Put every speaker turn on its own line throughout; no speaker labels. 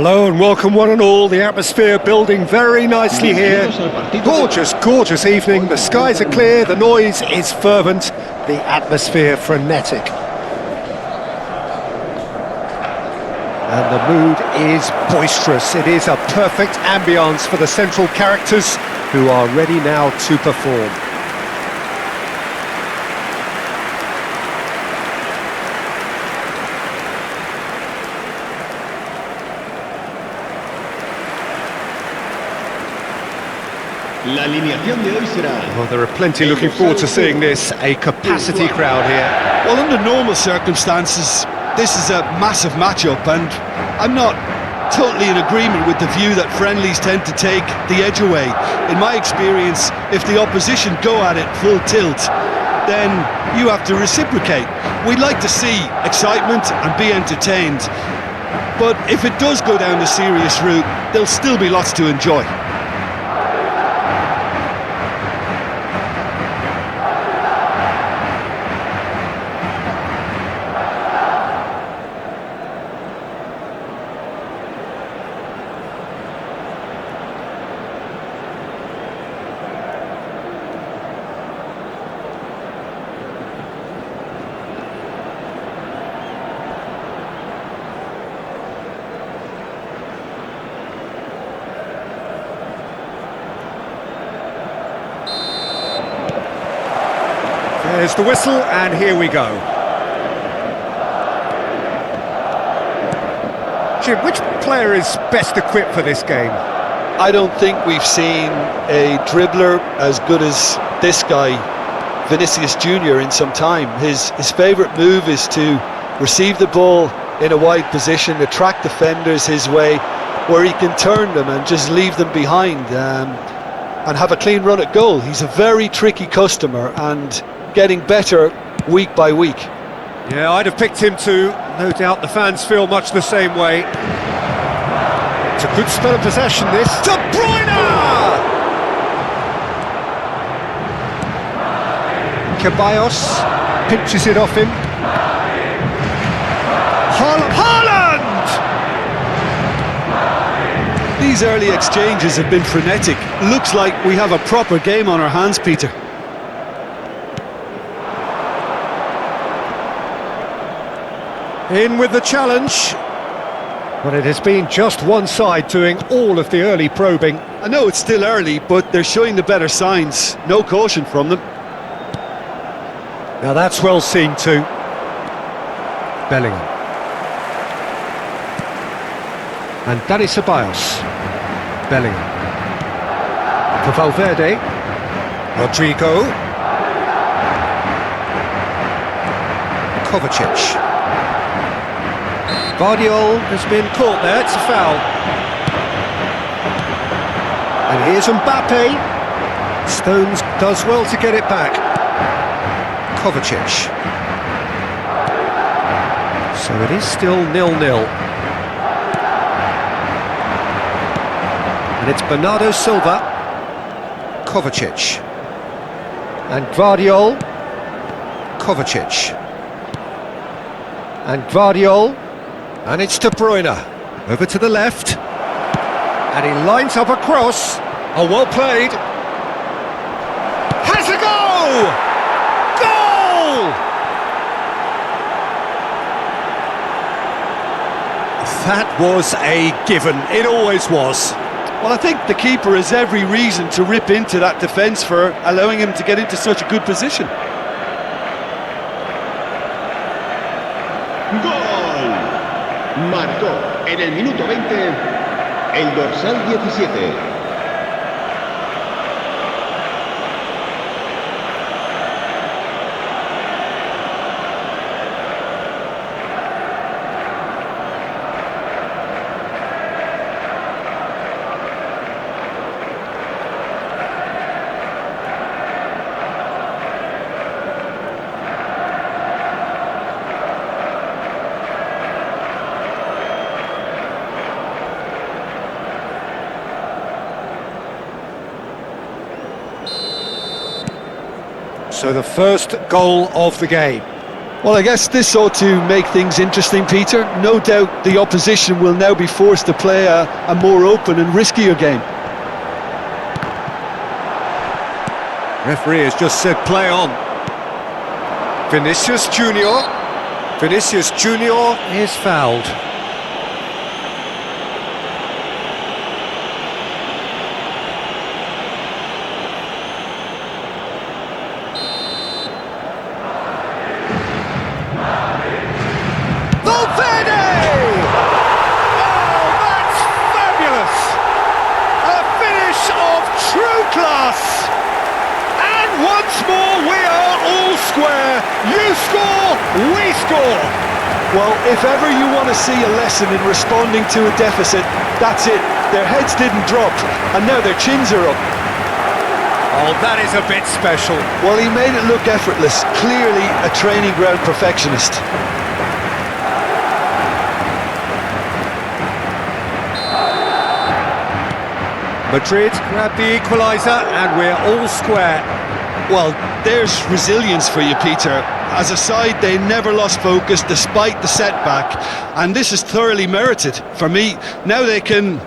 Hello and welcome one and all. The atmosphere building very nicely here. Gorgeous, gorgeous evening. The skies are clear, the noise is fervent, the atmosphere frenetic. And the mood is boisterous. It is a perfect ambience for the central characters who are ready now to perform.
La alineación de hoy será...
Well, there are plenty looking forward to seeing this. A capacity crowd here.
Well, under normal circumstances, this is a massive matchup, and I'm not totally in agreement with the view that friendlies tend to take the edge away. In my experience, if the opposition go at it full tilt, then you have to reciprocate. We'd like to see excitement and be entertained, but if it does go down the serious route, there'll still be lots to enjoy.
There's the whistle, and here we go. Jim, which player is best equipped for this game?
I don't think we've seen a dribbler as good as this guy, Vinicius Jr, in some time. His favourite move is to receive the ball in a wide position, attract defenders his way, where he can turn them and just leave them behind and have a clean run at goal. He's a very tricky customer and getting better week by week.
Yeah, I'd have picked him too. No doubt the fans feel much the same way. It's a good spell of possession, this. Debruyne! Ceballos pinches it off him. Haaland!
These early exchanges have been frenetic. Looks like we have a proper game on our hands, Peter.
In with the challenge. But it has been just one side doing all of the early probing.
I know it's still early, but they're showing the better signs. No caution from them.
Now that's well seen too. Bellingham. And Dani Ceballos. Bellingham. For Valverde. Rodrigo. Kovacic. Guardiola has been caught there, it's a foul. And here's Mbappe. Stones does well to get it back. Kovacic. So it is still 0-0. And it's bernadosilva. Kovacic. And Guardiola. Kovacic. And Guardiola. And it's De Bruyne, over to the left, and he lines up a cross. Oh, well played. Has a go! Goal! That was a given, it always was.
Well, I think the keeper has every reason to rip into that defence for allowing him to get into such a good position.
Marcó en el minuto 20 el dorsal 17.
So the first goal of the game.
Well, I guess this ought to make things interesting, Peter. No doubt the opposition will now be forced to play a more open and riskier game.
Referee has just said play on. Vinicius Jr. Vinicius Jr. is fouled.
Once more, we are all square. You score, we score.
Well, if ever you want to see a lesson in responding to a deficit, that's it. Their heads didn't drop, and now their chins are up.
Oh, that is a bit special.
Well, he made it look effortless. Clearly a training ground perfectionist.
Madrid grab the equaliser, and we're all square.
Well, there's resilience for you, Peter. As a side, they never lost focus despite the setback, and this is thoroughly merited. For me, now they can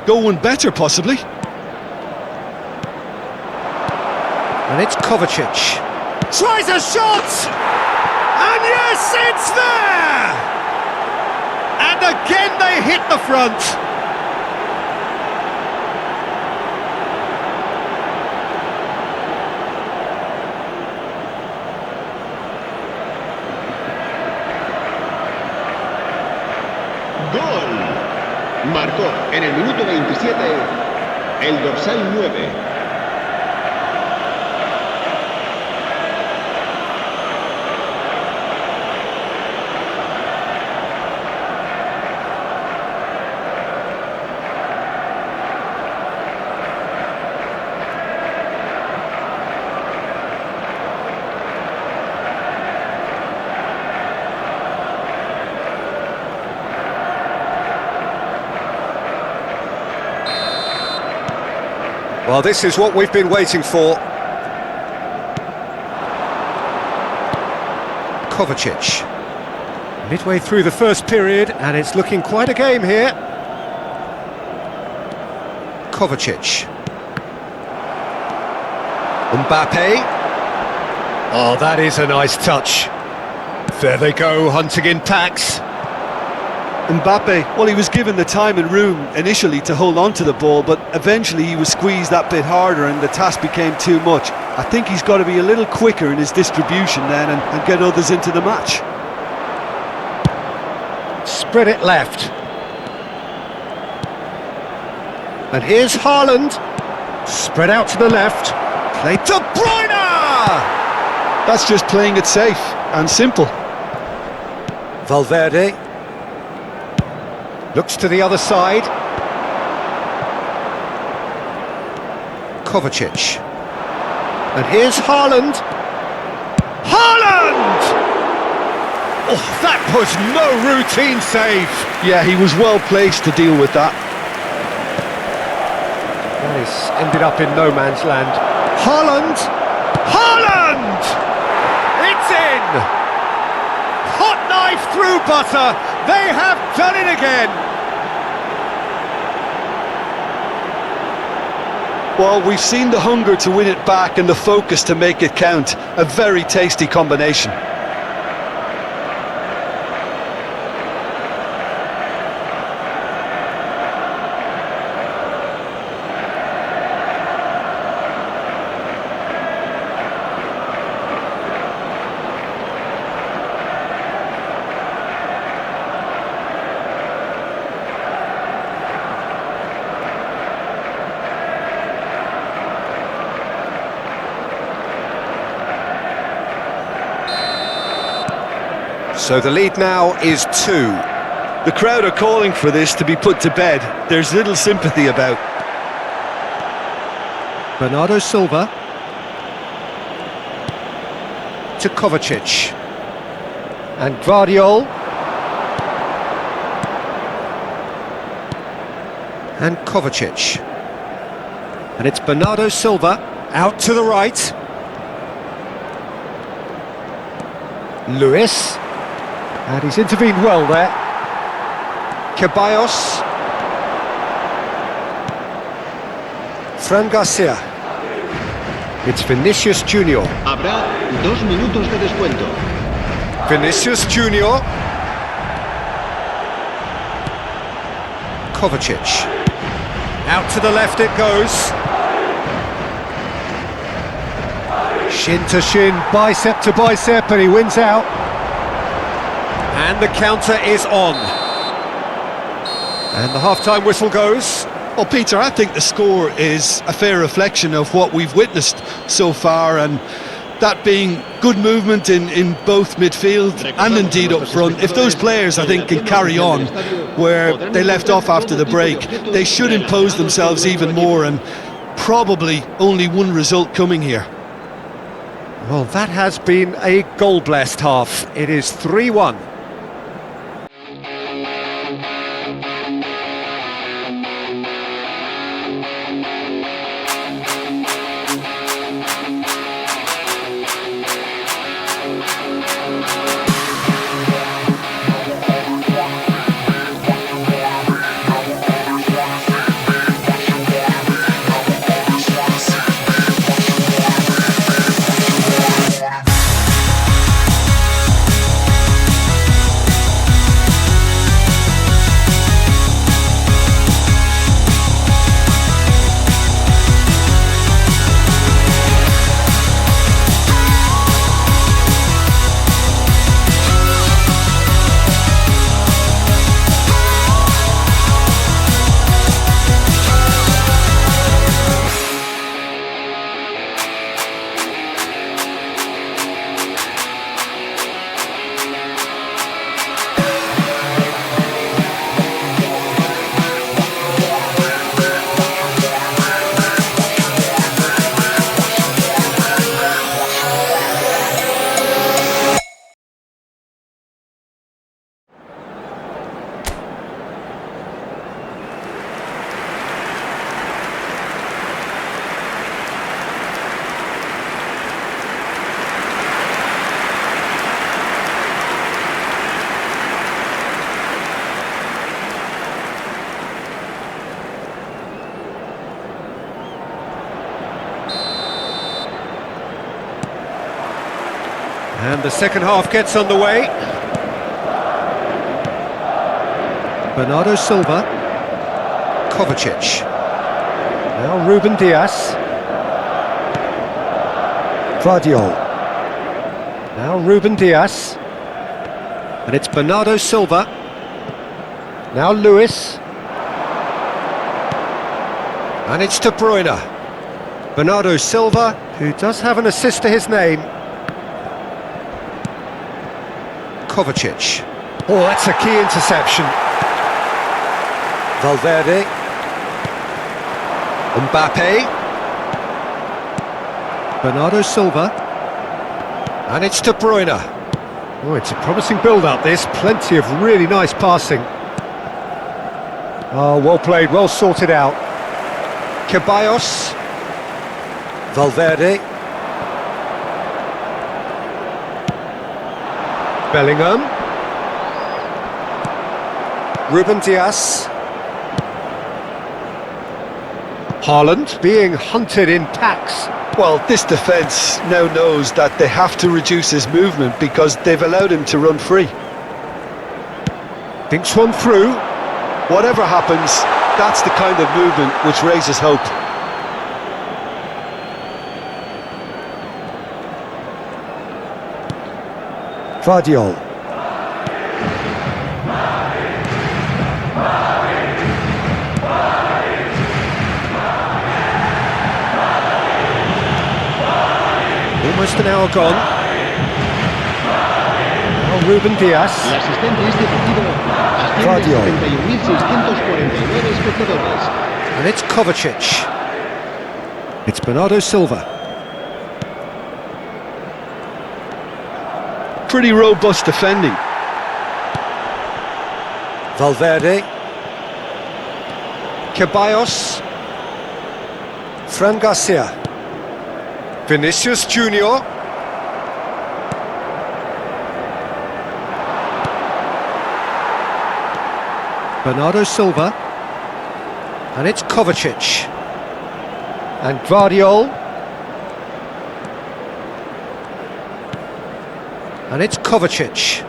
go one better, possibly.
And it's Kovacic. Tries a shot! And yes, it's there! And again they hit the front.
Gol. Marcó en el minuto 27 el dorsal 9.
Well, this is what we've been waiting for. Kovacic. Midway through the first period, and it's looking quite a game here. Kovacic. Mbappe. Oh, that is a nice touch. There they go, hunting in packs.
Mbappe, well, he was given the time and room initially to hold on to the ball, but eventually he was squeezed that bit harder and the task became too much. I think he's got to be a little quicker in his distribution then and get others into the match.
Spread it left. And here's Haaland. Spread out to the left. Play debruyne!
That's just playing it safe and simple.
Valverde. Looks to the other side. Kovacic. And here's Haaland. Haaland! Oh, that was no routine save.
Yeah, he was well placed to deal with that.
That is ended up in no man's land. Haaland! Haaland! It's in! Hot knife through butter. They have done it again.
Well, we've seen the hunger to win it back and the focus to make it count. A very tasty combination.
So the lead now is 2.
The crowd are calling for this to be put to bed. There's little sympathy about.
Bernadosilva to Kovacic. And Guardiola. And Kovacic. And it's Bernadosilva out to the right. Lewis. And he's intervened well there. Ceballos. Fran Garcia. It's Vinicius Jr.
Habrá 2 minutos de descuento.
Vinicius Jr. Kovacic. Out to the left it goes. Shin to shin, bicep to bicep, and he wins out. And the counter is on. And the half-time whistle goes.
Well, Peter, I think the score is a fair reflection of what we've witnessed so far, and that being good movement in both midfield and indeed up front. If those players, I think, can carry on where they left off after the break, they should impose themselves even more, and probably only one result coming here.
Well, that has been a goal-blessed half. It is 3-1. And the second half gets underway. Bernadosilva. Kovacic. Now Ruben Dias. Guardiola. Now Ruben Dias. And it's Bernadosilva. Now Lewis. And it's debruyne. Bernadosilva, who does have an assist to his name. Kovacic. Oh, that's a key interception. Valverde. Mbappe. Bernadosilva. And it's debruyne. Oh, it's a promising build-up, this. Plenty of really nice passing. Oh, well played, well sorted out. Ceballos. Valverde. Bellingham. Ruben Dias. Haaland being hunted in packs.
Well, this defence now knows that they have to reduce his movement because they've allowed him to run free.
Thinks one through.
Whatever happens, that's the kind of movement which raises hope.
Guardiola. Almost an hour gone. Now Ruben Dias.
El asistente a este partido asciende a 71.649 espectadores.
And it's Kovacic. It's Bernadosilva.
Pretty robust defending.
Valverde. Ceballos. Fran Garcia. Vinicius Jr. Bernadosilva. And it's Kovacic. And Guardiola. And it's Kovacic.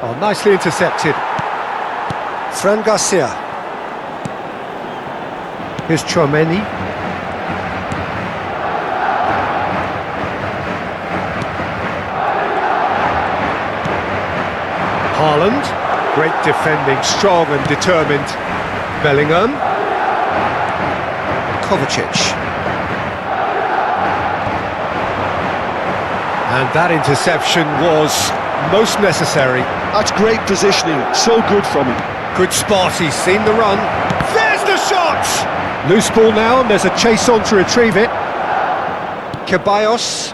Oh, nicely intercepted. Fran Garcia. Here's Chouameni. Haaland. Great defending, strong and determined. Bellingham. Kovacic. And that interception was most necessary.
That's great positioning, so good from him.
Good spot, he's seen the run. There's the shot! Loose ball now, and there's a chase on to retrieve it. Ceballos.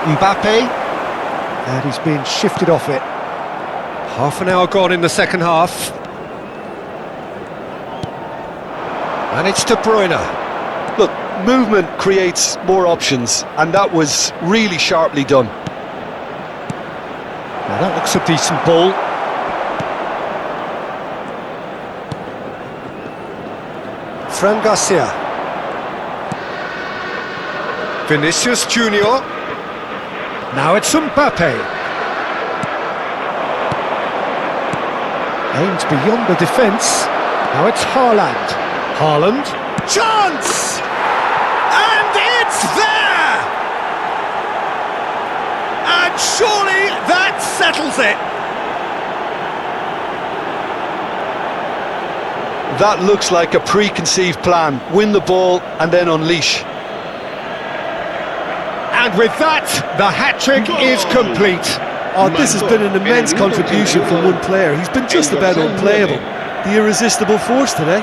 Mbappe. And he's being shifted off it. Half an hour gone in the second half. And it's De Bruyne.
Look, movement creates more options, and that was really sharply done.
Now that looks a decent ball. Fran Garcia. Viniciusjr. Now it's Mbappe. Aimed beyond the defence. Now it's Haaland. Haaland. Chance! And it's there! And surely that settles it.
That looks like a preconceived plan. Win the ball and then unleash.
And with that, the hat-trick is complete.
Oh, this has been an immense contribution from one player. He's been just about unplayable. The irresistible force today.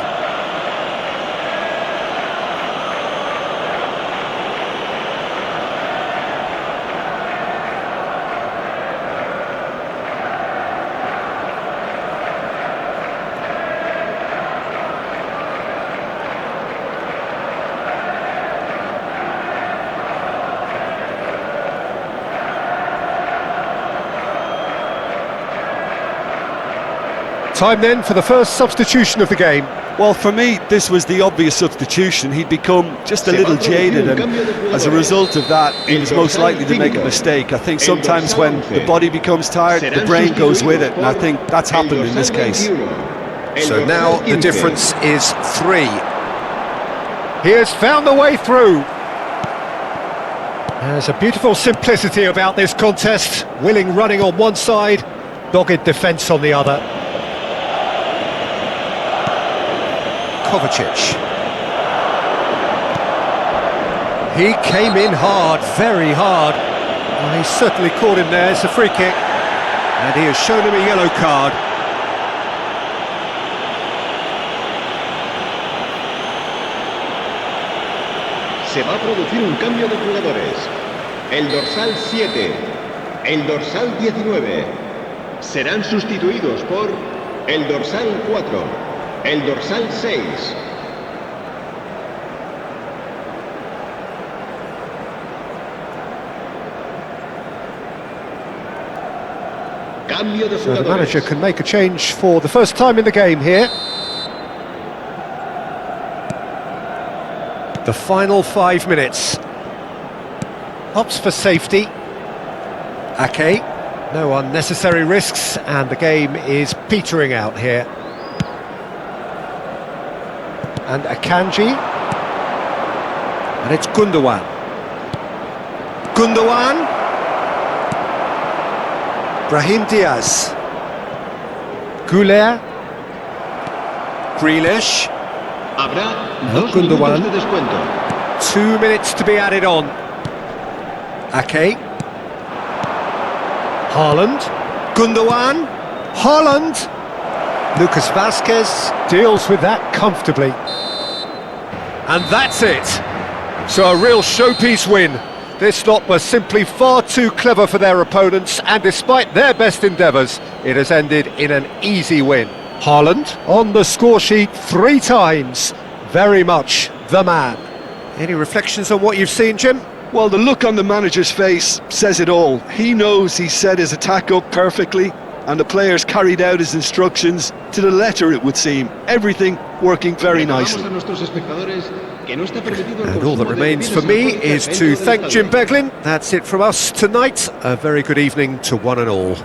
Time then for the first substitution of the game.
Well, for me, this was the obvious substitution. He'd become just a little jaded, and as a result of that, he was most likely to make a mistake. I think sometimes when the body becomes tired, the brain goes with it, and I think that's happened in this case.
So now the difference is 3. He has found the way through. There's a beautiful simplicity about this contest. Willing running on one side, dogged defence on the other. Kovacic. He came in hard, very hard. Well, he certainly caught him there. It's a free kick. And he has shown him a yellow card.
Se va a producir un cambio de jugadores. El dorsal 7, el dorsal 19 serán sustituidos por el dorsal 4. El dorsal 6. Cambio de
So the
jugadores.
manager can make a change for the first time in the game here. The final 5 minutes. Opts for safety. Ake. No unnecessary risks, and the game is petering out here. And Akanji. And it's Gundogan. Gundogan. Brahim Diaz. Goulet. Grealish.
Habrá
No,
2
Gundogan.
minutos de descuento.
2 minutes to be added on. Ake. Haaland. Gundogan. Haaland. Lucas Vazquez deals with that comfortably. And that's it. So a real showpiece win. This lot were simply far too clever for their opponents, and despite their best endeavours, it has ended in an easy win. Haaland on the score sheet 3 times. Very much the man. Any reflections on what you've seen, Jim?
Well, the look on the manager's face says it all. He knows he set his attack up perfectly, and the players carried out his instructions to the letter, it would seem. Everything working very nicely.
And all that remains for me is to thank Jim Beglin. That's it from us tonight. A very good evening to one and all.